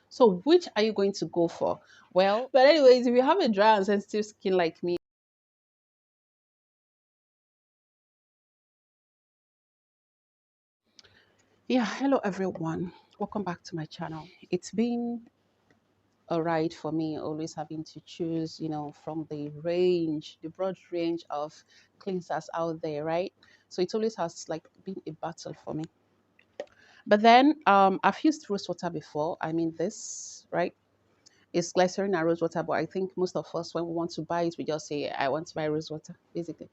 So which are you going to go for? Well, but anyways, if you have a dry and sensitive skin like me, yeah, hello everyone. Welcome back to my channel. It's been a ride for me, always having to choose, from the broad range of cleansers out there, right? So it always has like been a battle for me. But then I've used rose water before. I mean this, right? It's glycerin and rose water, but I think most of us when we want to buy it, we just say, I want to buy rose water, basically.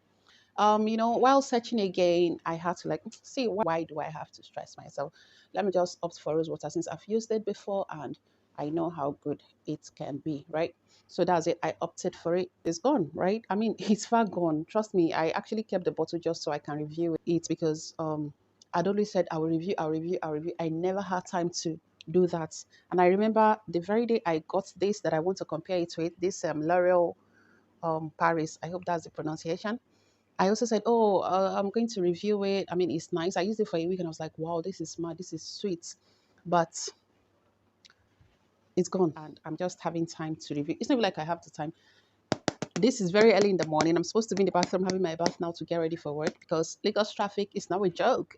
While searching again, I had to like see, why do I have to stress myself? Let me just opt for rose water since I've used it before and I know how good it can be, right? So that's it. I opted for it. It's gone, right? I mean, it's far gone. Trust me, I actually kept the bottle just so I can review it because I'd always said I will review, I'll review, I'll review. I never had time to do that. And I remember the very day I got this that I want to compare it with this L'Oreal Paris. I hope that's the pronunciation. I also said, "Oh, I'm going to review it. I mean, it's nice." I used it for a week, and I was like, "Wow, this is smart. This is sweet," but it's gone, and I'm just having time to review. It's not even like I have the time. This is very early in the morning. I'm supposed to be in the bathroom having my bath now to get ready for work because Lagos traffic is now a joke.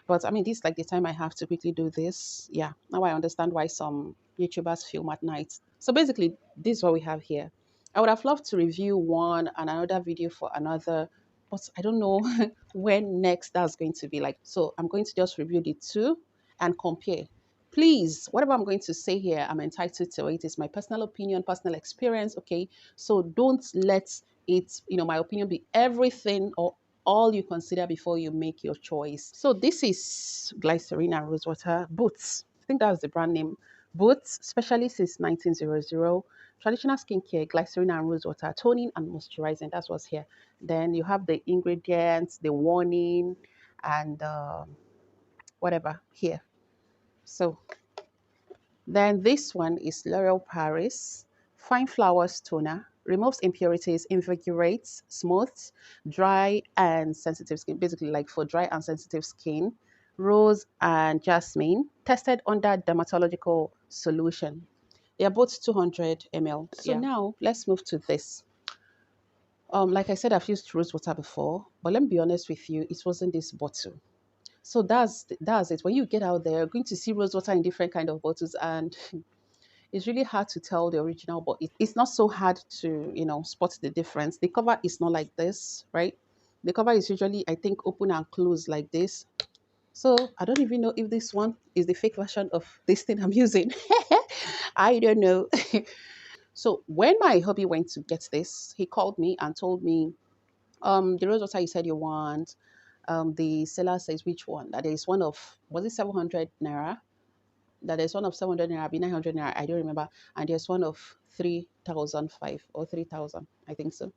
But I mean, this is like the time I have to quickly do this. Yeah, now I understand why some YouTubers film at night. So basically, this is what we have here. I would have loved to review one and another video for another, but I don't know when next that's going to be like. So I'm going to just review the two and compare. Please, whatever I'm going to say here, I'm entitled to it. It's my personal opinion, personal experience, okay? So don't let it, my opinion be everything or all you consider before you make your choice. So this is Glycerin and Rosewater Boots. I think that's the brand name. Boots, especially since 1900. Traditional skincare, glycerin and rosewater, toning and moisturizing. That's what's here. Then you have the ingredients, the warning, and whatever here. So then this one is L'Oreal Paris Fine Flowers Toner. Removes impurities, invigorates, smooths, dry and sensitive skin. Basically, like for dry and sensitive skin. Rose and jasmine. Tested under dermatological solution. They are both 200 ml. So yeah. Now let's move to this. Like I said, I've used rose water before, but let me be honest with you, it wasn't this bottle. So that's it. When you get out there, you're going to see rose water in different kind of bottles, and it's really hard to tell the original, but it's not so hard to spot the difference. The cover is not like this, right? The cover is usually, I think, open and close like this. So I don't even know if this one is the fake version of this thing I'm using. I don't know. So when my hubby went to get this, he called me and told me, the rose water you said you want, the seller says which one? That is one of, was it 700 naira? That there's one of 700 naira, be 900 naira, I don't remember. And there's one of 3,005 or 3,000, I think so.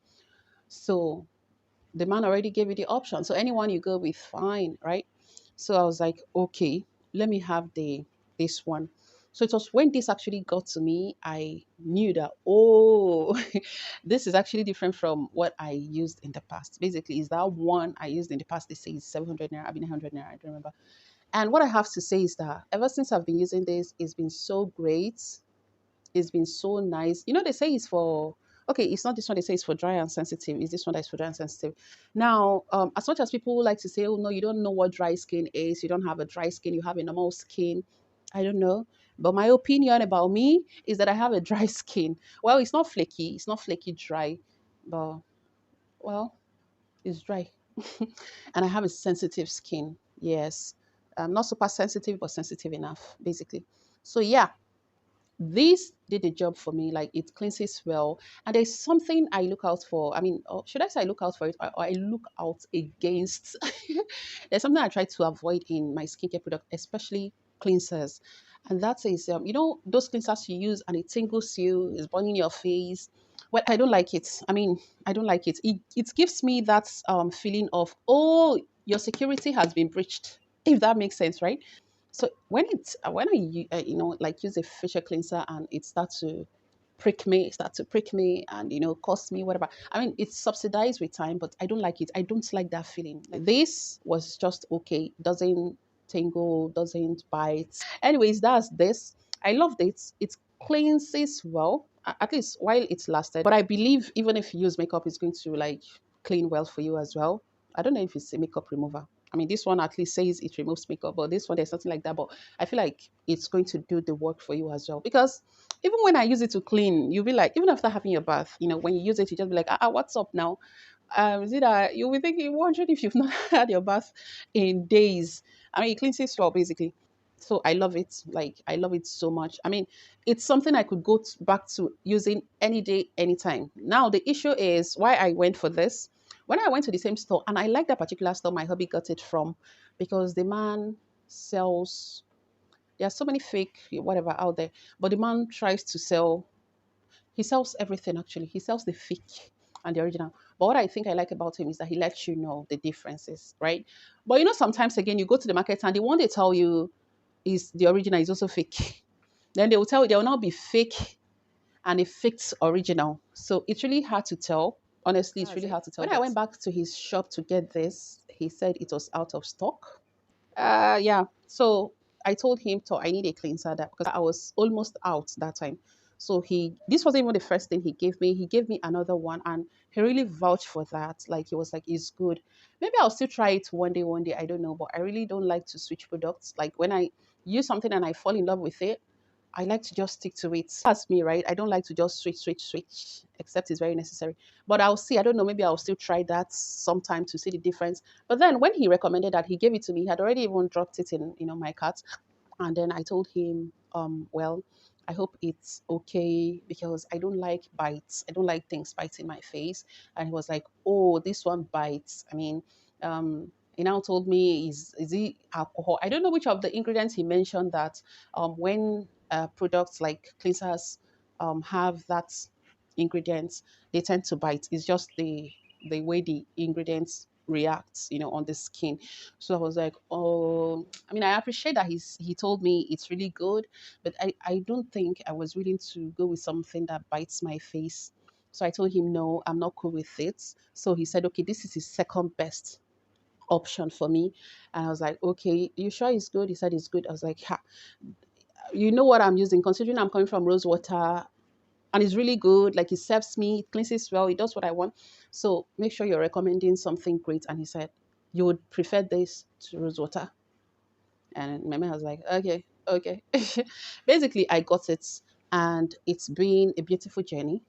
So the man already gave you the option. So anyone you go with, fine, right? So I was like, okay, let me have this one. So it was when this actually got to me, I knew that, oh, this is actually different from what I used in the past. Basically, is that one I used in the past, they say it's 700 naira, I mean 100 naira, I don't remember. And what I have to say is that ever since I've been using this, it's been so great. It's been so nice. They say it's for, okay, it's not this one, they say it's for dry and sensitive. It's this one that's for dry and sensitive. Now, as much as people like to say, oh, no, you don't know what dry skin is, you don't have a dry skin, you have a normal skin. I don't know. But my opinion about me is that I have a dry skin. Well, it's not flaky dry, but, well, it's dry. And I have a sensitive skin. Yes. Not super sensitive, but sensitive enough, basically. So, yeah, this did the job for me. Like, it cleanses well. And there's something I look out for. I mean, should I say I look out for it, or I look out against? There's something I try to avoid in my skincare product, especially cleansers. And that is, those cleansers you use and it tingles you, is burning your face. Well, I don't like it. I mean, I don't like it. It gives me that feeling of, oh, your security has been breached, if that makes sense, right? So when I like use a facial cleanser and it starts to prick me and cost me whatever. I mean, it's subsidized with time, but I don't like it. I don't like that feeling. This was just okay. Doesn't tingle, doesn't bite. Anyways, that's this. I loved it. It cleanses well, at least while it's lasted. But I believe even if you use makeup, it's going to like clean well for you as well. I don't know if it's a makeup remover. I mean, this one at least says it removes makeup, but this one there's nothing like that. But I feel like it's going to do the work for you as well. Because even when I use it to clean, you'll be like, even after having your bath, when you use it, you just be like, what's up now? Is it that you'll be thinking, wondering if you've not had your bath in days. I mean, it cleanses well basically. So I love it. Like I love it so much. I mean, it's something I could go back to using any day, anytime. Now the issue is why I went for this. When I went to the same store, and I like that particular store my hubby got it from, because the man sells. There are so many fake whatever out there, but the man tries to sell. He sells everything actually. He sells the fake and the original. But what I think I like about him is that he lets you know the differences, right? But sometimes again, you go to the market and the one they tell you is the original is also fake. Then they will tell you there will not be fake and a faked original. So it's really hard to tell. Honestly, it's really hard to tell. When I went back to his shop to get this, he said it was out of stock. Yeah. So I told him, so I need a cleanser that because I was almost out that time. So this wasn't even the first thing he gave me. He gave me another one, and he really vouched for that. Like he was like, "It's good." Maybe I'll still try it one day. One day, I don't know. But I really don't like to switch products. Like when I use something and I fall in love with it, I like to just stick to it. That's me, right? I don't like to just switch, except it's very necessary. But I'll see. I don't know. Maybe I'll still try that sometime to see the difference. But then when he recommended that, he gave it to me. He had already even dropped it in, my cart. And then I told him, well, I hope it's okay because I don't like bites. I don't like things biting my face. And he was like, oh, this one bites. I mean, he now told me, is it alcohol? I don't know which of the ingredients he mentioned that when products like cleansers have that ingredients, they tend to bite. It's just the way the ingredients react, on the skin. So I was like, oh, I mean, I appreciate that he told me it's really good, but I don't think I was willing to go with something that bites my face. So I told him, no, I'm not cool with it. So he said, okay, this is his second best option for me. And I was like, okay, you sure it's good? He said it's good. I was like, ha, you know what I'm using, considering I'm coming from rose water and it's really good. Like it serves me, it cleanses well, it does what I want. So make sure you're recommending something great. And he said, you would prefer this to rose water. And my man was like, okay, okay. Basically, I got it, and it's been a beautiful journey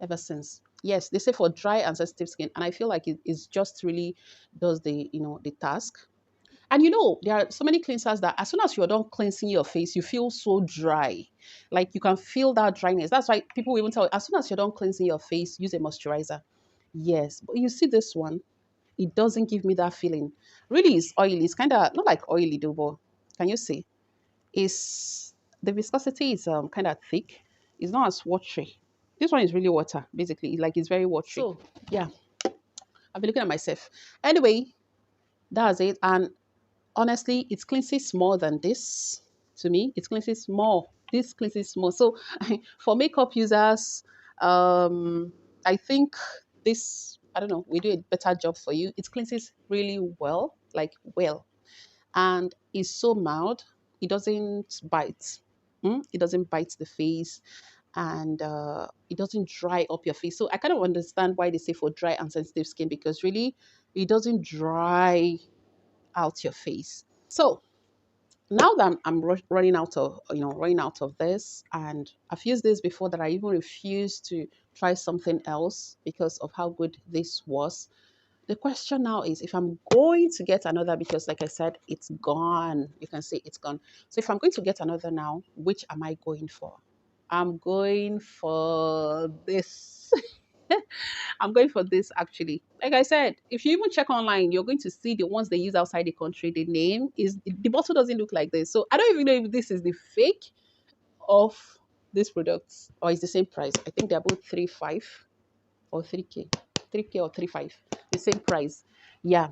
ever since. Yes, they say for dry and sensitive skin, and I feel like it is just really does the task. And there are so many cleansers that as soon as you're done cleansing your face, you feel so dry. Like you can feel that dryness. That's why people will even tell you, as soon as you're done cleansing your face, use a moisturizer. Yes, but you see this one, it doesn't give me that feeling. Really, it's oily. It's kind of not like oily though, but can you see? Is the viscosity is kind of thick. It's not as watery. This one is really water, basically. Like it's very watery. So yeah, I've been looking at myself. Anyway, that's it. And honestly, it cleanses more than this. To me, it cleanses more. This cleanses more. So for makeup users, I think this, I don't know, we do a better job for you. It cleanses really well, like well, and it's so mild. It doesn't bite. It doesn't bite the face, and it doesn't dry up your face. So I kind of understand why they say for dry and sensitive skin, because really it doesn't dry out your face. So now that I'm running out of this, and I've used this before that I even refused to try something else because of how good this was. The question now is if I'm going to get another, because like I said, it's gone. You can see it's gone. So if I'm going to get another now, which am I going for? I'm going for this. I'm going for this actually. Like I said, if you even check online, you're going to see the ones they use outside the country. The name is the bottle doesn't look like this. So I don't even know if this is the fake of these products or it's the same price. I think they're both 3.5 or 3K. 3K or 3.5. The same price. Yeah.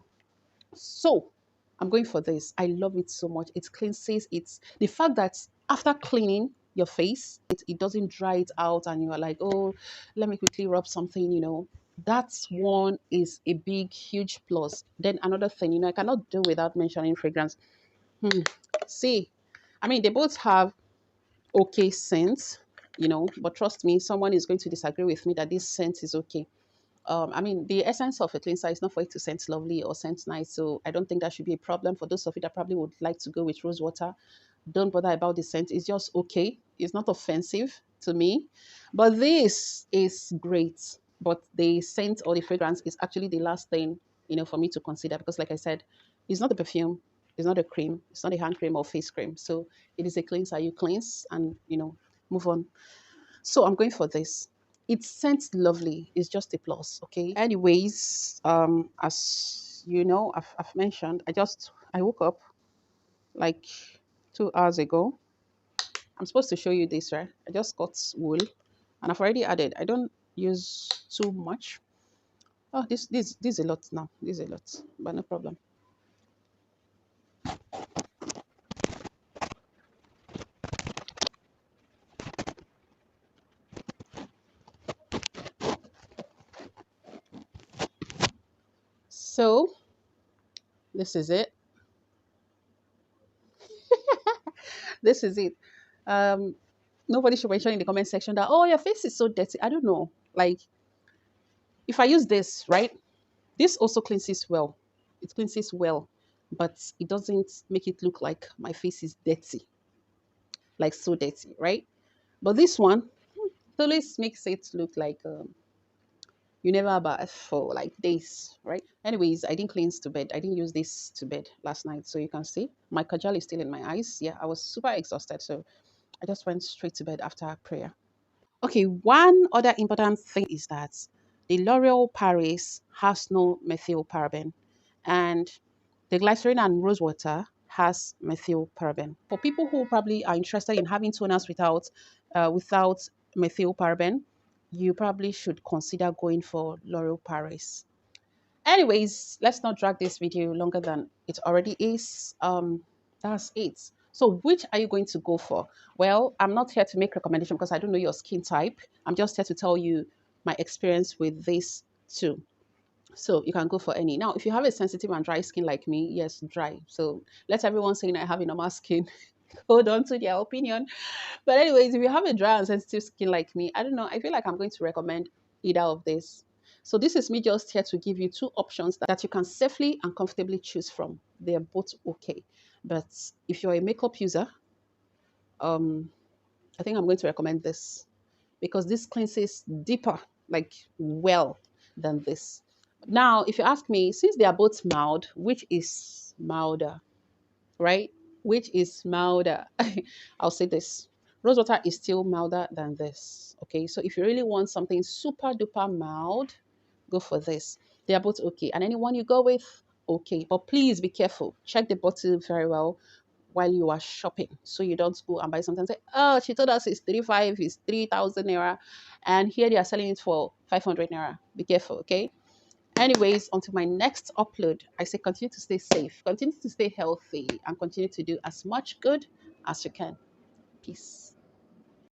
So I'm going for this. I love it so much. It cleanses. It's the fact that after cleaning your face, it doesn't dry it out and you are like, oh, let me quickly rub something. That one is a big, huge plus. Then another thing, I cannot do without mentioning fragrance. See, I mean, they both have okay scent, but trust me, someone is going to disagree with me that this scent is okay. I mean, the essence of a cleanser is not for it to scent lovely or scent nice. So I don't think that should be a problem for those of you that probably would like to go with rose water. Don't bother about the scent. It's just okay. It's not offensive to me. But this is great. But the scent or the fragrance is actually the last thing, for me to consider because, like I said, it's not a perfume. It's not a cream. It's not a hand cream or face cream. So it is a cleanser. You cleanse and, move on. So I'm going for this. It scents lovely. It's just a plus. Okay. Anyways, as you know, I've mentioned, I woke up like 2 hours ago. I'm supposed to show you this, right? I just got wool and I've already added. I don't use too much. Oh, this is a lot now. This is a lot, but no problem. So this is it. This is it. Um, Nobody should mention in the comment section that, oh, your face is so dirty. I don't know. Like, if I use this, right? This also cleanses well. It cleanses well, but it doesn't make it look like my face is dirty, like so dirty, right? But this one, it always makes it look like you never bath for like days, right? Anyways, I didn't cleanse to bed. I didn't use this to bed last night. So you can see my kajal is still in my eyes. Yeah, I was super exhausted. So I just went straight to bed after prayer. Okay, one other important thing is that the L'Oreal Paris has no methyl paraben, and the glycerin and rose water has methyl paraben. For people who probably are interested in having toners without methyl paraben, you probably should consider going for L'Oreal Paris. Anyways, let's not drag this video longer than it already is. That's it. So which are you going to go for? Well, I'm not here to make recommendation because I don't know your skin type. I'm just here to tell you my experience with this too. So you can go for any. Now, if you have a sensitive and dry skin like me, yes, dry. So let everyone saying I have a normal skin hold on to their opinion. But anyways, if you have a dry and sensitive skin like me, I don't know. I feel like I'm going to recommend either of this. So this is me just here to give you two options that you can safely and comfortably choose from. They're both okay. But if you're a makeup user, um, I think I'm going to recommend this because this cleanses deeper, like well than this. Now, if you ask me, since they are both mild, which is milder? Right? Which is milder. I'll say this. Rose water is still milder than this. Okay, so if you really want something super duper mild, go for this. They are both okay. And anyone you go with, okay. But please be careful. Check the bottle very well while you are shopping. So you don't go and buy something and say, oh, she told us it's 35, it's 3,000 naira. And here they are selling it for 500 naira. Be careful, okay? Anyways, until my next upload, I say continue to stay safe, continue to stay healthy, and continue to do as much good as you can. Peace.